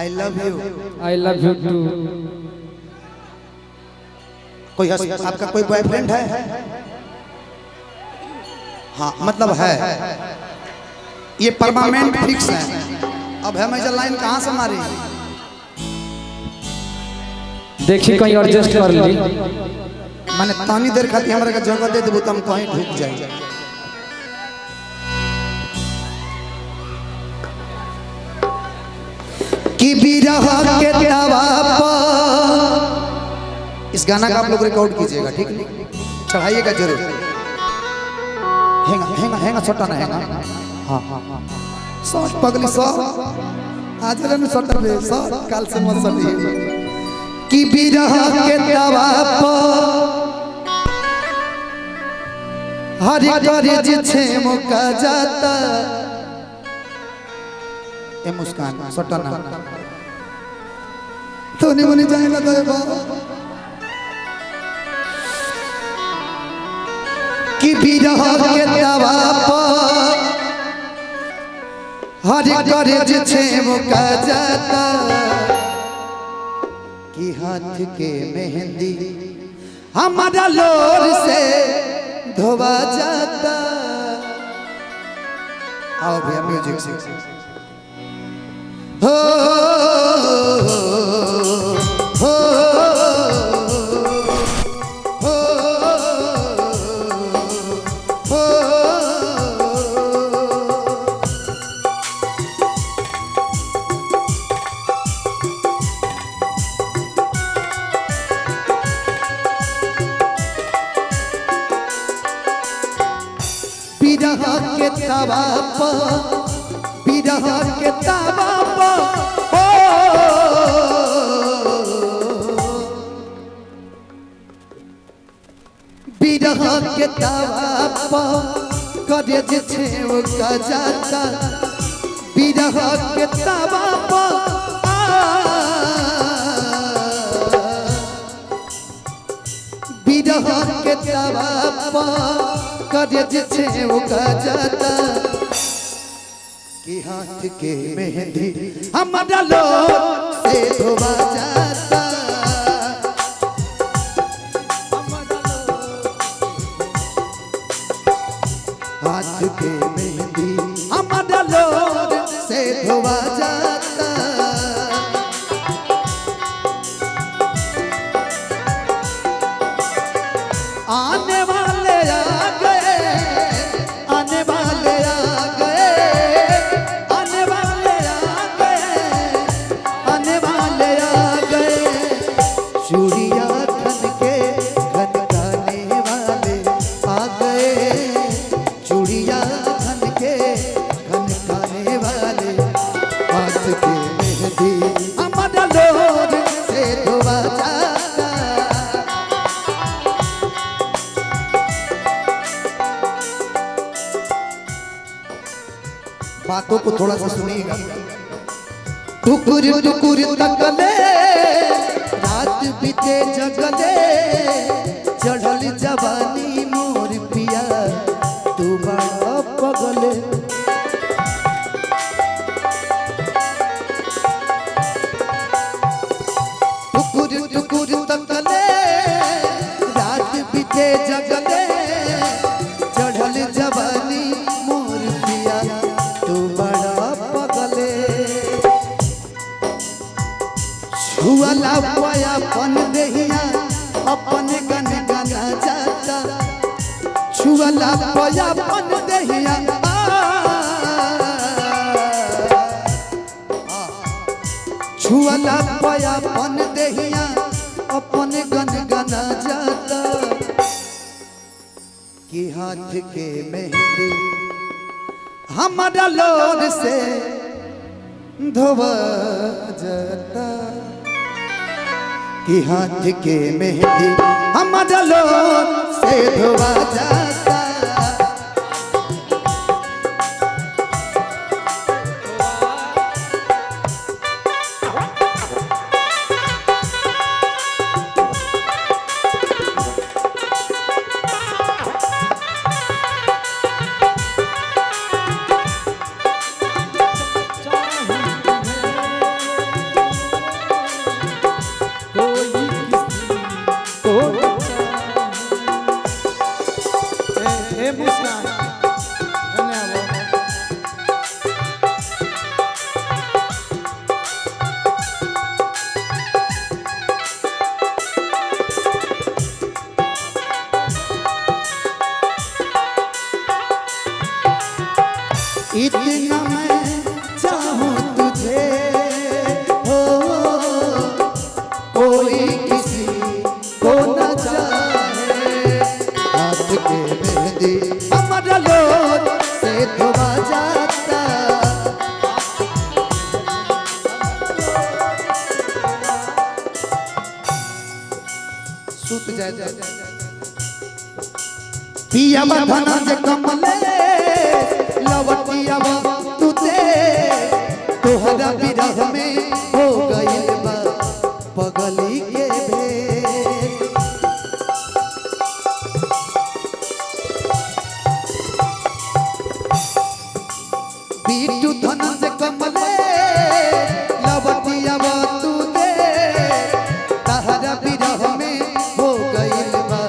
I love you. I love you too. कोई आपका कोई बॉयफ्रेंड है? हाँ मतलब है, ये परमानेंट फिक्स है। अब है मैं लाइन कहाँ से मारी? देखिए कहीं एडजस्ट कर ली। मैंने तानी देर खाती हमारे का जगह दे देबो तो हम कहीं ढूक जाए। कि बिरह के दवा पर इस गाना का आप लोग रिकॉर्ड कीजिएगा, ठीक है? चढ़ाइएगा जरूर। हेंगा हेंगा हेंगा छोटा ना हेंगा। हाँ हाँ हाँ सॉट पगली सॉट आज रे में छोटा बे सॉट काल से मत सटी। कि बिरह के दवा पर हरि करे जे छे मुका जाता ए मुस्कान सटना तो नहीं बनी जाएगा तो कि बिरह के दवा पर हरि करे जे छे मुका जाता कि हाथ के मेहंदी हमारा लोर से धोवा जाता। आओ भैया म्यूजिक से। हो हो हो हो बिरह के तवा पर बिरह के तवा पर बिरह के तवा पर करे जे छे ओ का जाता। बिरह के तवा पर बिरह के तवा पर करे जे छे ओ का जाता कि हाथ के मेहंदी हमारा लोर से धोवा जाता। हाथ के मेहंदी हमारा लोर से धोवा जाता। आने वाले आ गए, आने वाले आ गए, आने वाले आ गए, आने वाले आ गए। चूड़िया खन के खनकाने वाले आ गए। चूड़िया खन के खनकाने वाले हाथ के मेहंदी हमारा लोर से धोवा जाता। बातों को थोड़ा सा सुनिएगा। टुकुर टुकुर तकले रात बीते जगले चढ़ल जवानी मोर पिया तू बड़ा पगले। टुकुर टुकुर तकले रात बीते जगले चढ़ल जवानी मोर पिया तू बड़ा पगले। छुअला पाया पन देहिया अपन गन गना जाता। छुअला पाया पन देहिया छुअला पाया पन देहिया अपन गन गना जाता। कि हाथ के मेहंदी हमारा लोर से धोवा जाता। कि हाथ के मेहंदी हमारा लोर से धोवा जाता। पिया धना जे कमले लवटिया तू दे तोहरा विरह में हो गइल बा पगली के भेष। बीटू धना जे कमले लवटिया तू दे तोहरा विरह में हो गइल बा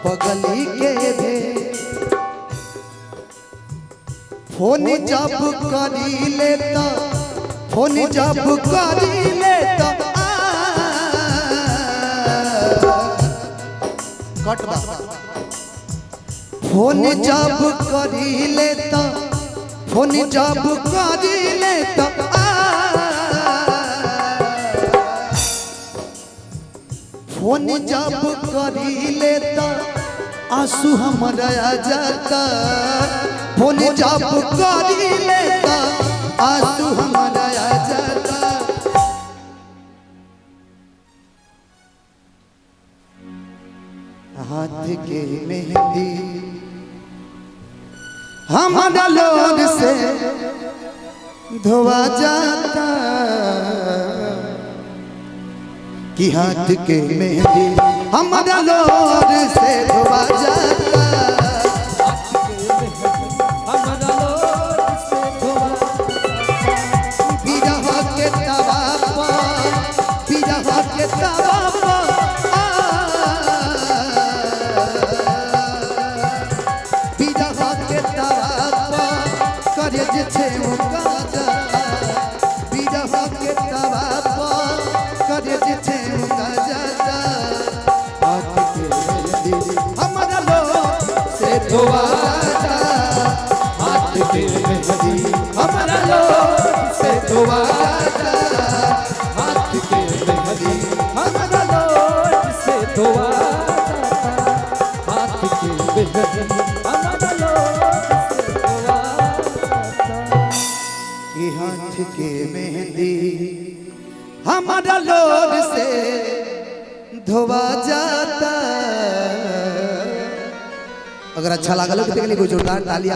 पगली के भेष। फोन जब करी लेता फोन जब करी लेता कटवा फोन जब करी लेता फोन जब करी लेता फोन जब करी लेता आंसू हमारा आ जाता। फोन जब करी लेता आंसू हमारा आ जाता। हाथ के मेहंदी हमारा लोग से धोआ जाता कि हाथ के मेहंदी हमारा लोग से धोआ जाता। बिरह के तवा पर बिरह के तवा पर बिरह के तवा पर करे जे छे मुका जाता। बिरह के तवा पर करे जे छे मुका जाता। हाथ के मेहंदी हमारा लोग से धोआ जाता। हाथ के मेहंदी हमारा लोग से धोआ जाता। हाथ के मेहंदी हमारा लोग से धोआ जाता। हाथ के मेहंदी हमारा लोग से धोआ जाता। कि हाथ के मेहंदी हमारा लोग से धोआ जाता। अगर अच्छा लगा तो जोरदार तालियां।